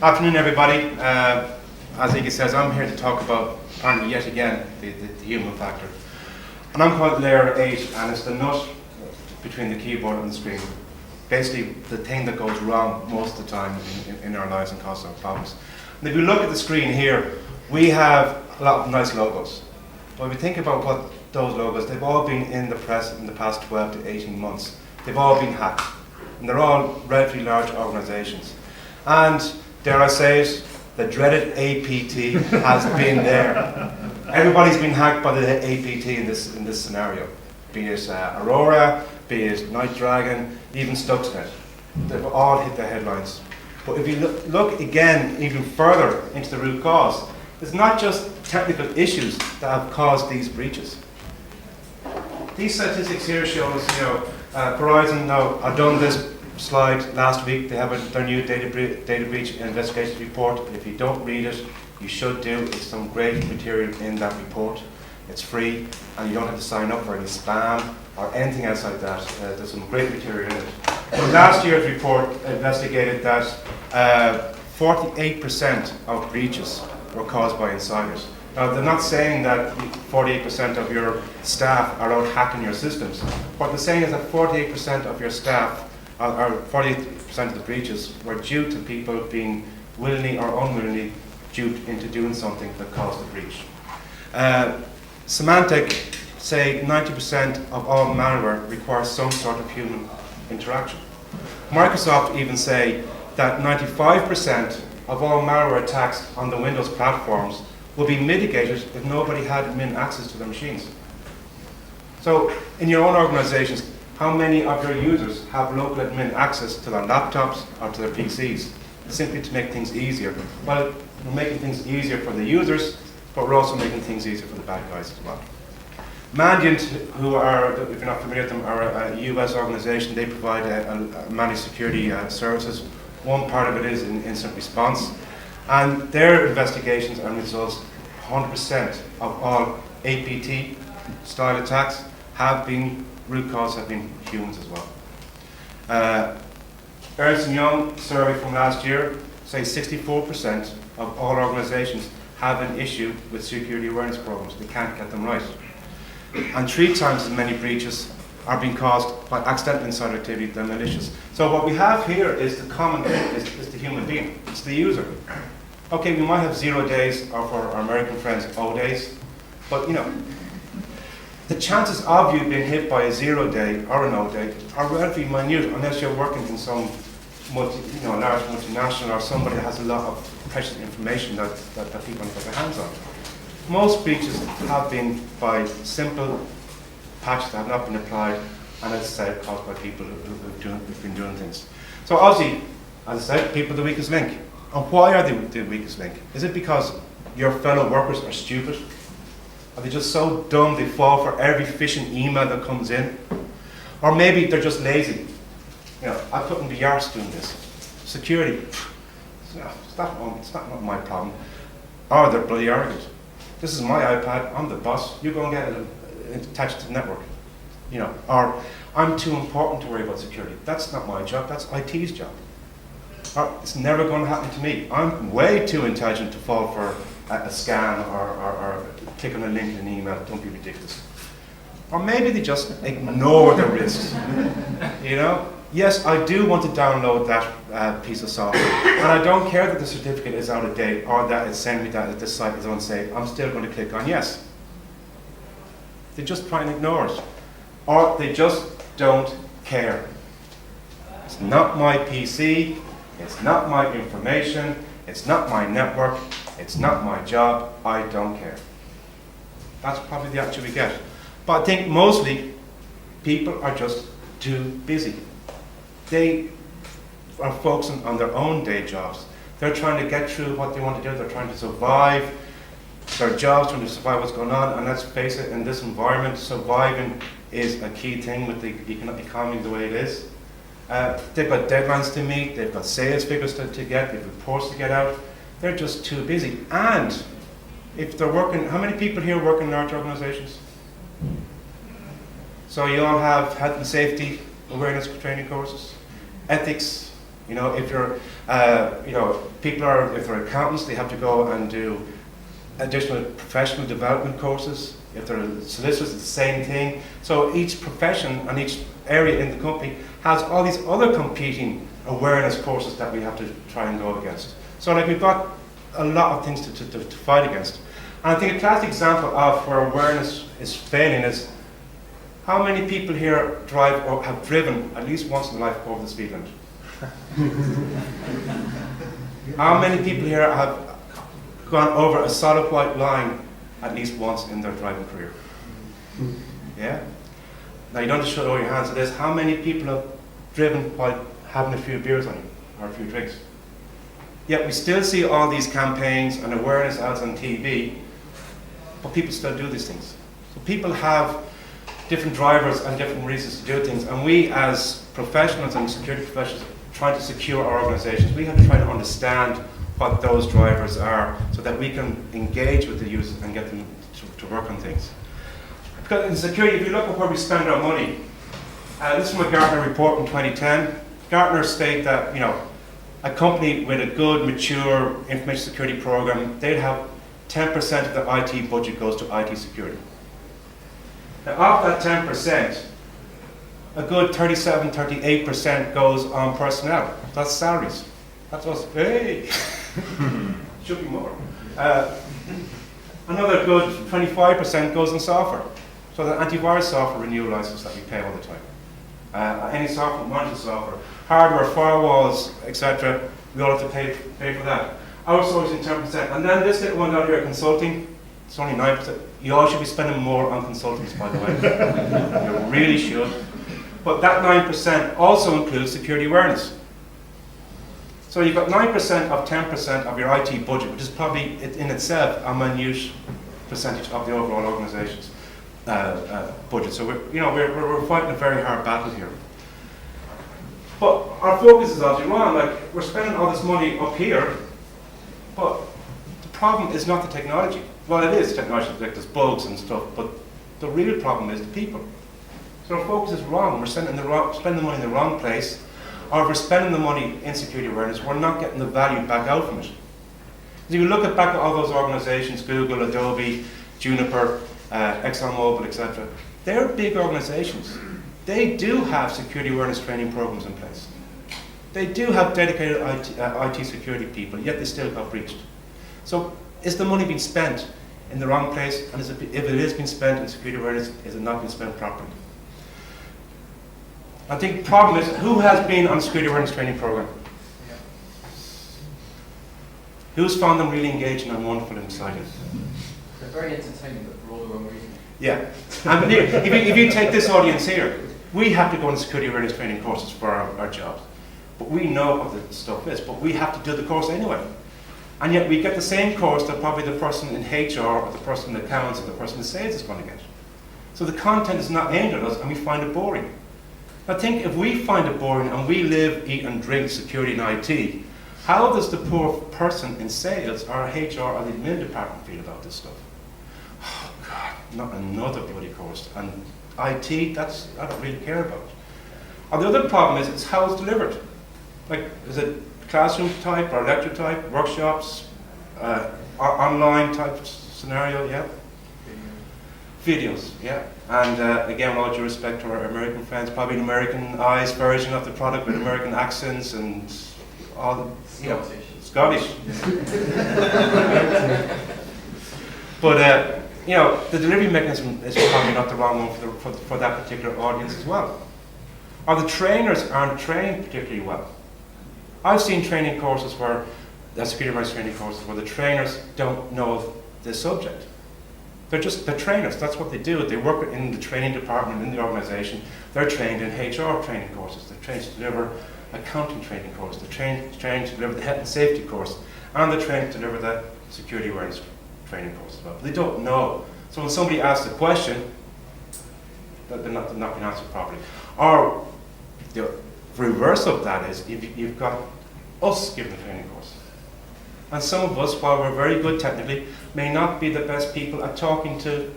Afternoon, everybody. As Iggy says, I'm here to talk about, apparently yet again, the human factor. And I'm called layer 8, and it's the nut between the keyboard and the screen. Basically, the thing that goes wrong most of the time in our lives and causes our problems. And if you look at the screen here, we have a lot of nice logos. But if you think about what those logos, they've all been in the press in the past 12 to 18 months. They've all been hacked. And they're all relatively large organizations. And dare I say it, the dreaded APT has been there. Everybody's been hacked by the APT in this scenario. Be it Aurora, be it Night Dragon, even Stuxnet. They've all hit the headlines. But if you look again even further into the root cause, it's not just technical issues that have caused these breaches. These statistics here show us, Verizon, now I've done this slide last week. They have their new data breach investigation report. If you don't read it, you should do. It's some great material in that report. It's free, and you don't have to sign up for any spam or anything else like that. There's some great material in it. But last year's report investigated that 48% of breaches were caused by insiders. Now, they're not saying that 48% of your staff are out hacking your systems. What they're saying is that 48% of your staff, or 48% of the breaches, were due to people being willingly or unwillingly duped into doing something that caused the breach. Symantec say 90% of all malware requires some sort of human interaction. Microsoft even say that 95% of all malware attacks on the Windows platforms will be mitigated if nobody had admin access to their machines. So, in your own organizations, how many of your users have local admin access to their laptops or to their PCs, simply to make things easier? Well, we're making things easier for the users, but we're also making things easier for the bad guys as well. Mandiant, who are, if you're not familiar with them, are a US organization. They provide managed security services. One part of it is in incident response. And their investigations and results, 100% of all APT style attacks root cause have been humans as well. Ernst & Young survey from last year say 64% of all organizations have an issue with security awareness programs. They can't get them right. And 3 times as many breaches are being caused by accidental insider activity than malicious. So what we have here is the common thing, is the human being. It's the user. Okay, we might have 0 days, or for our American friends, O days, but the chances of you being hit by a 0 day or an O day are relatively minute unless you're working in some large multinational or somebody that has a lot of precious information that people want to get their hands on. Most breaches have been by simple patches that have not been applied, and as I said, caused by people who've been doing things. So obviously, as I said, people are the weakest link. And why are they the weakest link? Is it because your fellow workers are stupid? Are they just so dumb they fall for every phishing email that comes in? Or maybe they're just lazy. I couldn't be arsed doing this. Security, it's not my problem. Or they're bloody arrogant. This is my iPad, I'm the boss, you go and get it attached to the network. Or I'm too important to worry about security. That's not my job, that's IT's job. Or it's never going to happen to me. I'm way too intelligent to fall for a scam or click on a link in an email. Don't be ridiculous. Or maybe they just ignore the risks. Yes, I do want to download that piece of software, and I don't care that the certificate is out of date or that it's saying me that this site is unsafe. I'm still going to click on yes. They just try and ignore it, or they just don't care. It's not my PC. It's not my information. It's not my network. It's not my job. I don't care. That's probably the answer we get. But I think mostly people are just too busy. They are focusing on their own day jobs. They're trying to get through what they want to do. They're trying to survive their jobs, trying to survive what's going on. And let's face it, in this environment, surviving is a key thing with the economy the way it is. They've got deadlines to meet. They've got sales figures to get. They've reports to get out. They're just too busy. And if they're working, how many people here work in large organizations? So you all have health and safety awareness training courses, ethics, You know, if you're, you know, if they're accountants, they have to go and do additional professional development courses. If they're solicitors, it's the same thing. So each profession and each area in the company has all these other competing awareness courses that we have to try and go against. So like we've got a lot of things to fight against. And I think a classic example of where awareness is failing is how many people here drive or have driven at least once in their life over the speed limit? How many people here have gone over a solid white line at least once in their driving career? Yeah? Now you don't have to show your hands to this. How many people have driven while having a few beers on you, or a few drinks? Yet we still see all these campaigns and awareness ads on TV, but people still do these things. So people have different drivers and different reasons to do things, and we as professionals and security professionals trying to secure our organizations, we have to try to understand what those drivers are so that we can engage with the users and get them to work on things. Because in security, if you look at where we spend our money, this is from a Gartner report in 2010. Gartner state that, you know, a company with a good, mature information security program, they'd have 10% of their IT budget goes to IT security. Now, of that 10%, a good 37, 38% goes on personnel. That's salaries. That's us. Hey! Should be more. Another good 25% goes in software. So the antivirus software renewal license that we pay all the time. Any software, monitoring software, hardware, firewalls, etc. We all have to pay for that. Outsourcing 10%. And then this little one down here, consulting, it's only 9%. You all should be spending more on consultants, by the way. You really should. But that 9% also includes security awareness. So you've got 9% of 10% of your IT budget, which is probably in itself a minute percentage of the overall organization's budget. So we're fighting a very hard battle here. But our focus is obviously wrong. Like, we're spending all this money up here, but the problem is not the technology. Well, it is technology, like there's bugs and stuff, but the real problem is the people. So our focus is wrong. We're spending the money in the wrong place, or if we're spending the money in security awareness, we're not getting the value back out from it. If you look back at all those organizations, Google, Adobe, Juniper, ExxonMobil, etc., they're big organizations. They do have security awareness training programs in place. They do have dedicated IT security people, yet they still got breached. So is the money being spent in the wrong place? And if it is being spent in security awareness, is it not being spent properly? I think the problem is, who has been on a security awareness training program? Who's found them really engaging and wonderful and exciting? They're very entertaining, but for all the wrong reasons. Yeah. And if you take this audience here, we have to go on security awareness training courses for our jobs. But we know what the stuff is, but we have to do the course anyway. And yet we get the same course that probably the person in HR or the person in accounts or the person in sales is going to get. So the content is not aimed at us and we find it boring. I think if we find it boring and we live, eat and drink security and IT, how does the poor person in sales or HR or the admin department feel about this stuff? Oh God, not another bloody course. And IT, I don't really care about. And the other problem is it's how it's delivered. Like, is it classroom type or lecture type, workshops, or online type scenario, yeah? Videos, yeah. And again, with all due respect to our American friends, probably an Americanized version of the product with American accents and all the, you know, Scottish. But you know, the delivery mechanism is probably not the wrong one for that particular audience as well. Or the trainers aren't trained particularly well. I've seen training courses where, security awareness training courses, where the trainers don't know the subject. They're trainers, that's what they do. They work in the training department in the organization. They're trained in HR training courses. They're trained to deliver accounting training course. They're trained to deliver the health and safety course. And they're trained to deliver the security awareness training course as well. But they don't know. So when somebody asks a question, they're not being answered properly. Or the reverse of that is you've got us giving the training course. And some of us, while we're very good technically, may not be the best people at talking to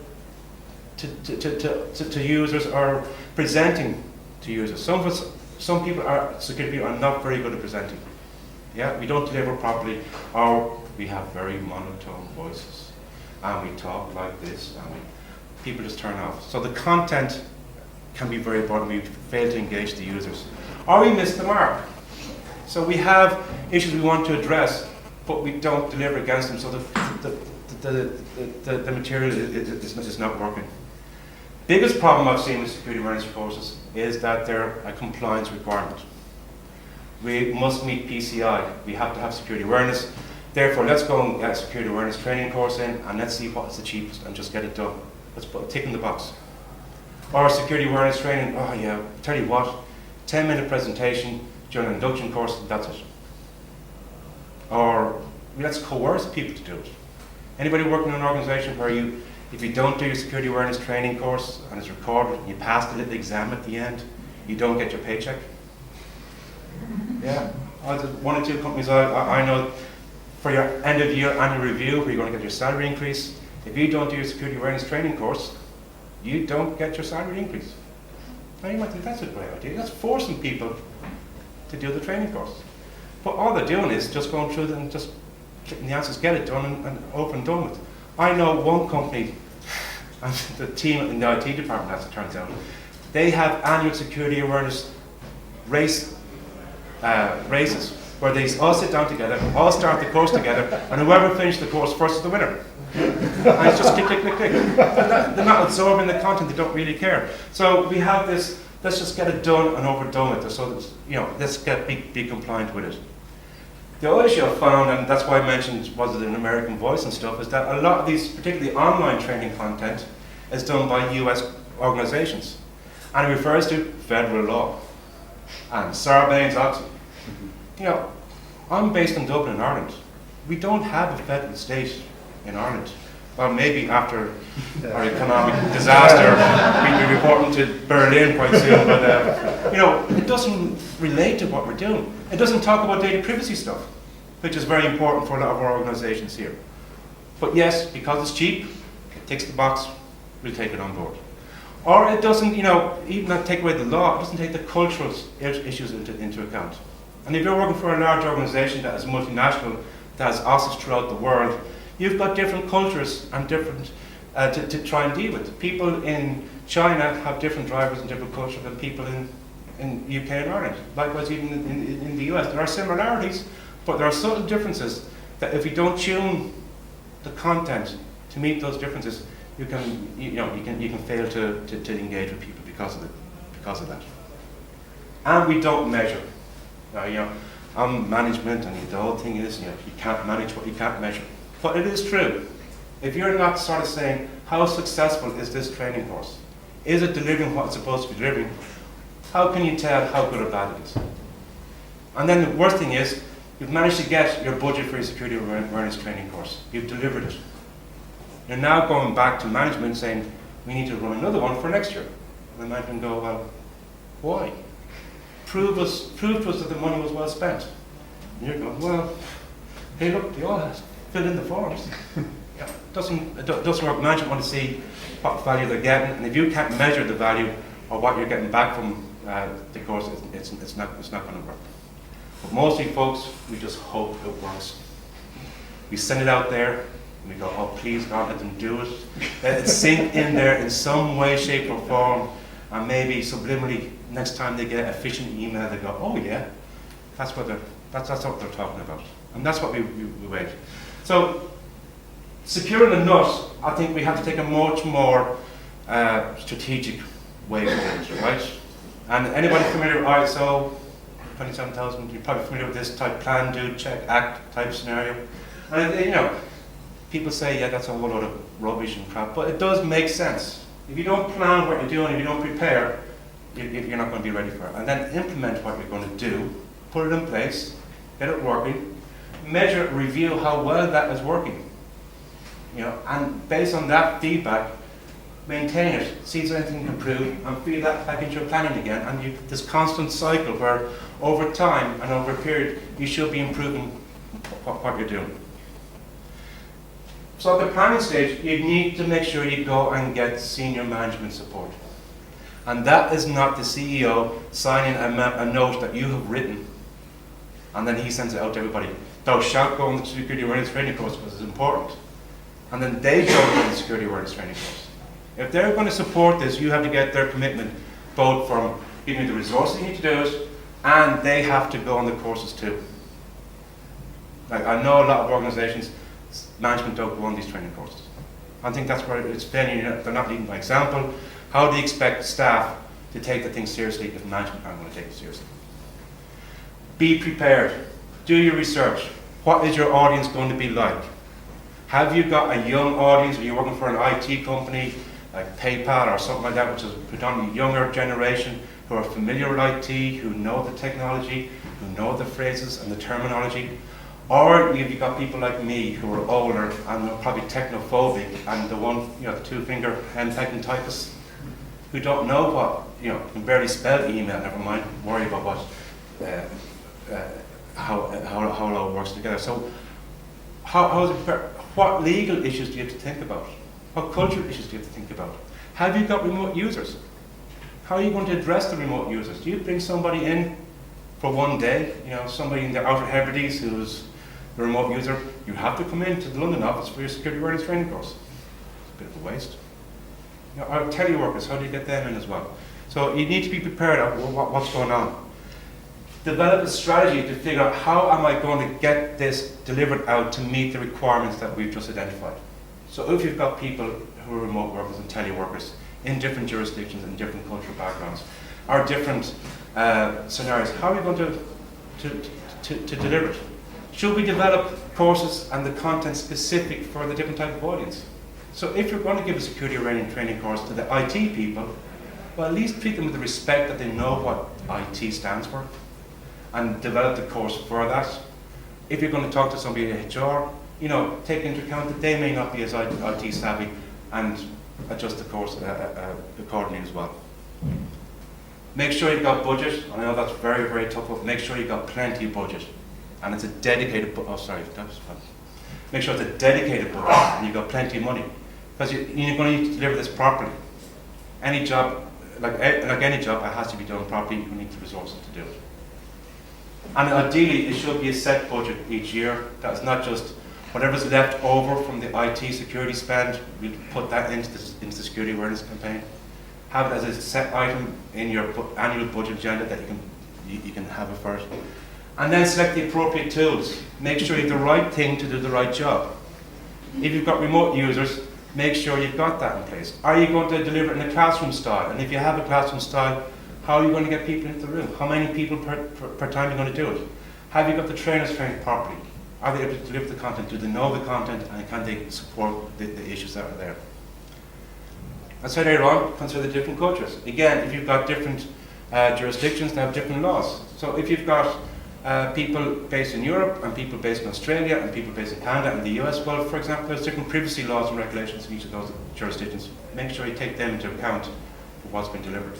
users or presenting to users. Some of us some security people are not very good at presenting. Yeah, we don't deliver properly, or we have very monotone voices, and we talk like this, and people just turn off. So the content can be very important. We fail to engage the users, or we miss the mark. So we have issues we want to address, but we don't deliver against them. So the material is not working. Biggest problem I've seen with security awareness courses is that they're a compliance requirement. We must meet PCI. We have to have security awareness. Therefore, let's go and get a security awareness training course in, and let's see what's the cheapest and just get it done. Let's put a tick in the box. Or security awareness training, oh yeah, tell you what, 10-minute presentation during an induction course, that's it. Or let's coerce people to do it. Anybody working in an organization where if you don't do your security awareness training course and it's recorded and you pass the little exam at the end, you don't get your paycheck? Yeah, one or two companies I know, for your end of year annual review where you're going to get your salary increase, if you don't do your security awareness training course, you don't get your salary increase. Now you might think that's a great idea. That's forcing people to do the training course. But all they're doing is just going through and just clicking the answers, get it done and over and done with. I know one company, and the team in the IT department, as it turns out, they have annual security awareness races where they all sit down together, all start the course together, and whoever finished the course first is the winner. And it's just click, click, click, click. They're not absorbing the content, they don't really care. So we have this, let's just get it done and overdone with it. So that, let's be compliant with it. The other issue I found, and that's why I mentioned was it an American Voice and stuff, is that a lot of these, particularly online training content, is done by US organizations. And it refers to federal law and Sarbanes-Oxley. I'm based in Dublin, Ireland. We don't have a federal state in Ireland. Well, maybe after our economic disaster, we'll be reporting to Berlin quite soon, but it doesn't relate to what we're doing. It doesn't talk about data privacy stuff, which is very important for a lot of our organizations here. But yes, because it's cheap, it ticks the box, we'll take it on board. Or it doesn't, even not take away the law, it doesn't take the cultural issues into account. And if you're working for a large organization that is multinational, that has offices throughout the world, you've got different cultures and different to try and deal with. People in China have different drivers and different culture than people in UK and Ireland. Likewise, even in the US, there are similarities, but there are subtle differences that if you don't tune the content to meet those differences, you can fail to engage with people because of that. And we don't measure. I'm management, and the whole thing is, you can't manage what you can't measure. But it is true. If you're not sort of saying, how successful is this training course? Is it delivering what it's supposed to be delivering? How can you tell how good or bad it is? And then the worst thing is, you've managed to get your budget for your security awareness training course. You've delivered it. You're now going back to management saying, we need to run another one for next year. And the management go, well, why? Prove to us that the money was well spent. And you're going, well, hey look, they all have fill in the forms. It doesn't work. Management want to see what value they're getting, and if you can't measure the value or what you're getting back from the course, it's not going to work. But mostly, folks, we just hope it works. We send it out there, and we go, oh please God, let them do it. Let it sink in there in some way, shape or form, and maybe subliminally, next time they get a phishing email, they go, oh yeah, that's what they're talking about. And that's what we wait. So, securing the nut, I think we have to take a much more strategic way with it, right? And anybody familiar with ISO 27000, you're probably familiar with this type: plan, do, check, act type scenario. And people say, yeah, that's a whole lot of rubbish and crap, but it does make sense. If you don't plan what you're doing, if you don't prepare, you're not going to be ready for it. And then implement what you're going to do, put it in place, get it working, measure, review how well that is working. And based on that feedback, maintain it, see if anything can improve, and feed that back into your planning again. And this constant cycle where over time and over a period, you should be improving what you're doing. So at the planning stage, you need to make sure you go and get senior management support. And that is not the CEO signing a note that you have written, and then he sends it out to everybody. Thou shalt go on the security awareness training course because it's important. And then they go on the security awareness training course. If they're going to support this, you have to get their commitment, both from giving you the resources you need to do it, and they have to go on the courses too. Like, I know a lot of organizations, management don't go on these training courses. I think that's where it's failing. They're not leading by example. How do you expect staff to take the thing seriously if management aren't going to take it seriously? Be prepared. Do your research. What is your audience going to be like? Have you got a young audience? Are you working for an IT company like PayPal or something like that, which is a predominantly younger generation who are familiar with IT, who know the technology, who know the phrases and the terminology? Or have you got people like me who are older and are probably technophobic and the two-finger hand-typing typists who don't know what, can barely spell email, never mind worry about how it all works together. So how is it prepared? What legal issues do you have to think about? What cultural issues do you have to think about? Have you got remote users? How are you going to address the remote users? Do you bring somebody in for one day, somebody in the Outer Hebrides who's a remote user? You have to come into the London office for your security awareness training course. It's a bit of a waste. Our teleworkers, how do you get them in as well? So you need to be prepared of what's going on. Develop a strategy to figure out how am I going to get this delivered out to meet the requirements that we've just identified. So if you've got people who are remote workers and teleworkers in different jurisdictions and different cultural backgrounds, or different scenarios, how are we going to deliver it? Should we develop courses and the content specific for the different type of audience? So if you're going to give a security awareness training course to the IT people, well, at least treat them with the respect that they know what IT stands for, and develop the course for that. If you're going to talk to somebody in HR, take into account that they may not be as IT savvy, and adjust the course accordingly as well. Make sure you've got budget. I know that's very, very tough, but make sure you've got plenty of budget. And it's a dedicated make sure it's a dedicated budget and you've got plenty of money. Because you're going to need to deliver this properly. Any job, like any job, it has to be done properly. You need the resources to do it. And ideally, it should be a set budget each year. That's not just whatever's left over from the IT security spend, we put that into the security awareness campaign. Have it as a set item in your annual budget agenda that you can have it first. And then select the appropriate tools. Make sure you have the right thing to do the right job. If you've got remote users, make sure you've got that in place. Are you going to deliver it in a classroom style? And if you have a classroom style, how are you going to get people into the room? How many people per time are you going to do it? Have you got the trainers trained properly? Are they able to deliver the content? Do they know the content? And can they support the issues that are there? I said earlier on, consider the different cultures. Again, if you've got different jurisdictions, they have different laws. So if you've got people based in Europe and people based in Australia and people based in Canada and the US, well, for example, there's different privacy laws and regulations in each of those jurisdictions. Make sure you take them into account for what's been delivered.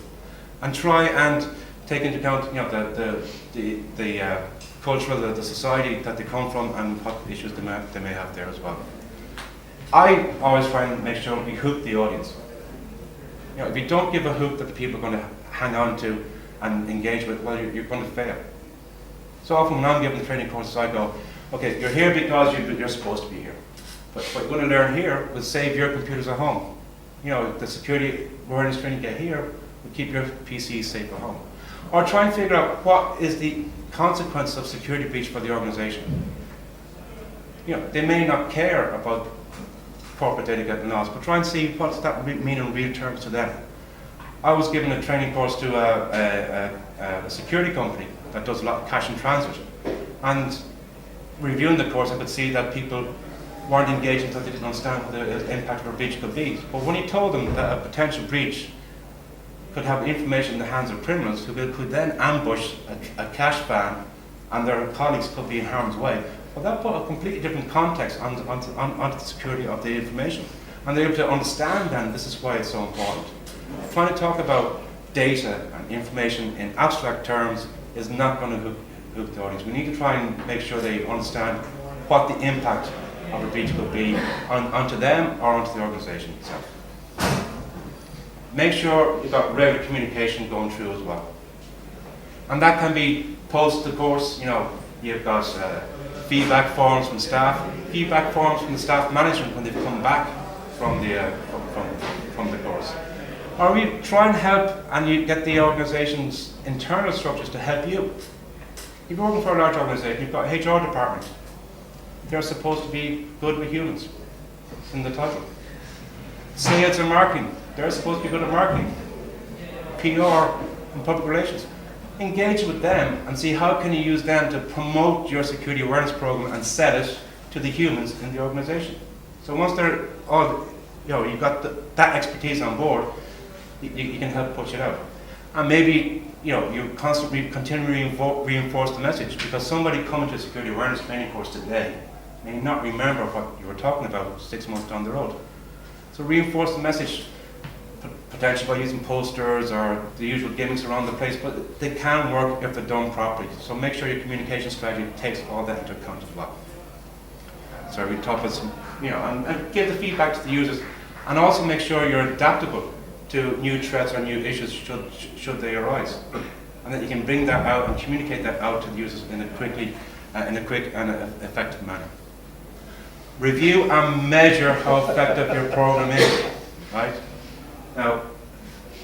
And try and take into account the cultural, the society that they come from and what issues they may have there as well. I always try and make sure we hook the audience. If you don't give a hook that the people are going to hang on to and engage with, well, you're going to fail. So often when I'm giving the training courses, I go, okay, you're here because you're supposed to be here. But what you're going to learn here will save your computers at home. The security awareness training you get here will keep your PCs safe at home. Or try and figure out what is the consequence of security breach for the organization. They may not care about corporate data getting lost, but try and see what does that mean in real terms to them. I was given a training course to a security company that does a lot of cash in transit. And reviewing the course, I could see that people weren't engaging until they didn't understand what the impact of a breach could be. But when you told them that a potential breach could have information in the hands of criminals who could then ambush a cash van and their colleagues could be in harm's way, well, that put a completely different context onto the security of the information. And they're able to understand then this is why it's so important. Trying to talk about data and information in abstract terms is not going to hook the audience. We need to try and make sure they understand what the impact of a breach could be onto them or onto the organization itself. make sure you've got regular communication going through as well. And that can be post the course, you know, you've got feedback forms from staff, feedback forms from the staff management when they've come back from the course. Or we try and help and you get the organisation's internal structures to help you. If you're working for a large organisation, you've got a HR department. They're supposed to be good with humans. It's in the title. Sales and marketing. They're supposed to be good at marketing. PR and public relations. Engage with them and see how can you use them to promote your security awareness program and sell it to the humans in the organisation. So once they're all, you know, you've got that expertise on board, you can help push it out. And maybe, you know, you constantly continually reinforce the message, because somebody coming to a security awareness training course today may not remember what you were talking about 6 months down the road. So reinforce the message, potentially by using posters or the usual gimmicks around the place, but they can work if they're done properly. So make sure your communication strategy takes all that into account as well. So we talk about some, you know, and give the feedback to the users, and also make sure you're adaptable to new threats or new issues should they arise, and that you can bring that out and communicate that out to the users in a quick and effective manner. Review and measure how effective your program is. Right? Now,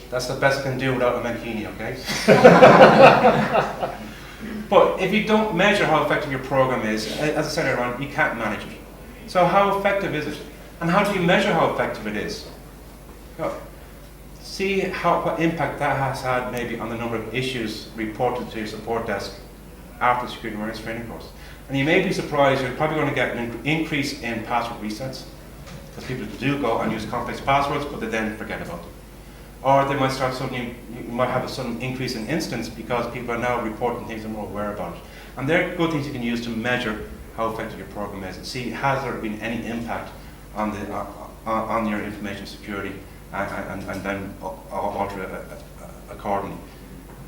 that's the best I can do without a mankini, okay? But if you don't measure how effective your program is, as I said earlier on, you can't manage it. So how effective is it? And how do you measure how effective it is? Well, see what impact that has had maybe on the number of issues reported to your support desk after the security awareness training course. And you may be surprised, you're probably going to get an increase in password resets, because people do go and use complex passwords, but they then forget about them. Or they might start suddenly, you might have a sudden increase in incidents because people are now reporting things and more aware about it. And they're good things you can use to measure how effective your program is and see has there been any impact on your information security, and then alter it accordingly.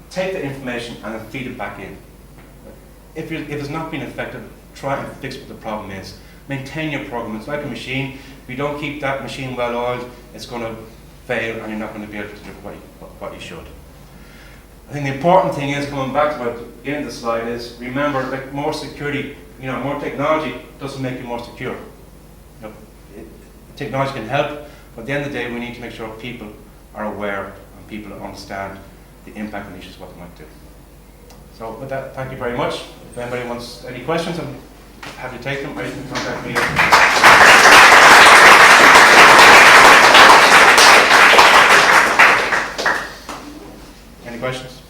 Take the information and then feed it back in. If it's not been effective, try and fix what the problem is. Maintain your program. It's like a machine. If you don't keep that machine well oiled, it's going to fail and you're not going to be able to do what you should. I think the important thing is, coming back to what the beginning of the slide is, remember that more security, you know, more technology doesn't make you more secure. You know, technology can help, but at the end of the day, we need to make sure people are aware and people understand the impact on issues, what they might do. So with that, thank you very much. If anybody wants any questions, I'm happy to take them, or you can contact me. Any questions?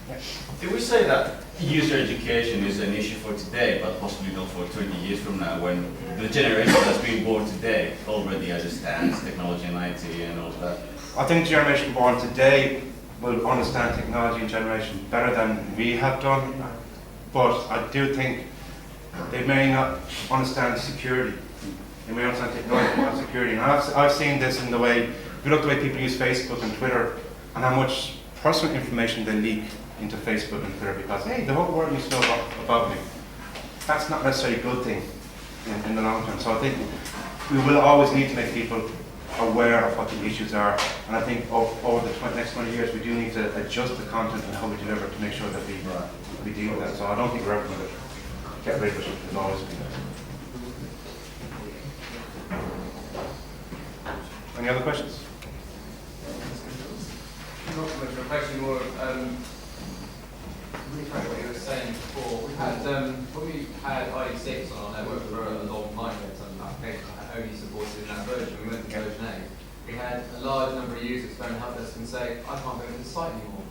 Yeah. Did we say that user education is an issue for today, but possibly not for 20 years from now, when the generation that's being born today already understands technology and IT and all of that? I think the generation born today will understand technology and generation better than we have done, but I do think they may not understand security. They may understand technology, but not security. And I've seen this in the way, if you look at the way people use Facebook and Twitter, and how much personal information they leak into Facebook and Twitter because, hey, the whole world needs to know about me. That's not necessarily a good thing in the long term. So I think we will always need to make people aware of what the issues are. And I think over the next 20 years, we do need to adjust the content and how we deliver it to make sure that we deal with that. So I don't think we're ever going to get rid of it. There's always been there. Any other questions? Not so much of a question, more refresh what you were saying before. We had when we had IE6 on our network for a long time, we had some applications that only supported in that version. We went to version 8. We had a large number of users phone the help desk and say, I can't go into the site anymore.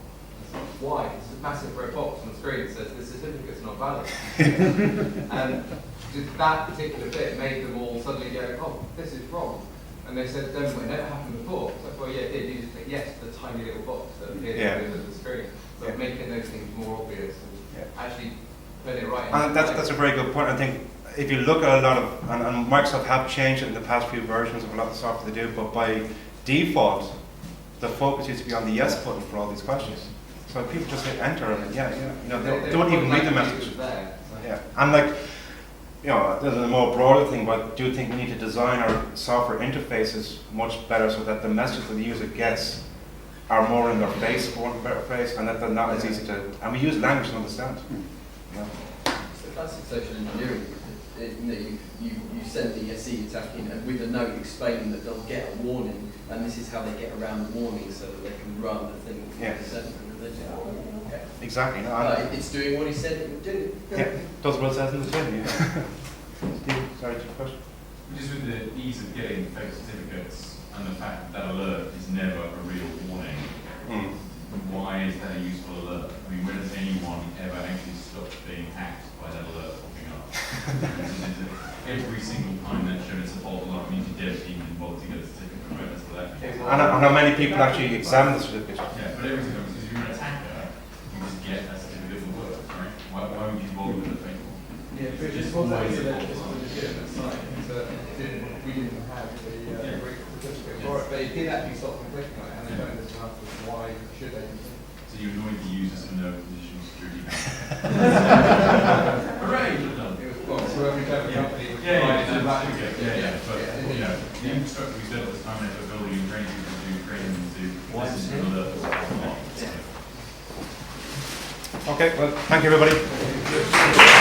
Why? It's a massive red box on the screen that says the certificate's not valid. And just that particular bit made them all suddenly go, oh, this is wrong. And they said, don't it never happened before. So, well, yeah, it did. You just click yes to the tiny little box that appears at the end of the screen. So making those things more obvious and actually putting it right. And that's a very good point. I think if you look at a lot of, and Microsoft have changed it in the past few versions of a lot of the software they do, but by default, the focus used to be on the yes button for all these questions. So people just hit enter and you know, they don't even read the message. There, so. Yeah, and like, you know, this is a more broader thing, but I do think we need to design our software interfaces much better so that the messages that the user gets are more in their face, for want of a better phrase, and that they're not as easy to, and we use language to understand. Yeah. It's the classic social engineering. You send the SE attack in and with a note explaining that they'll get a warning, and this is how they get around the warning so that they can run the thing. Exactly. No, It's doing what he said it would do. yeah, does what it says in the tin. Yeah. Steve, sorry, to your question. Just with the ease of getting fake certificates and the fact that alert is never a real warning, why is that a useful alert? I mean, when has anyone ever actually stopped being hacked by that alert popping up? Every single time that showed us a fault alert means your dev team is involved to get a certificate right as to that. And how many people actually examine the certificate? Yeah, but every single time, if you're an attacker, you just get a certificate for work, right? Why would you bother with a fake one? Yeah, but Just it's also always a a legitimate site, so we didn't have the certificate for it, but it did actually stop them clicking on it, and they don't understand why should they. So you annoyed the users with no additional security. Hooray! You're done. It was, well, so every clever company was Yeah, providing that. but you know, the infrastructure we built at this time and we're building and training people to do training them to listen to alerts. Okay, well, thank you everybody.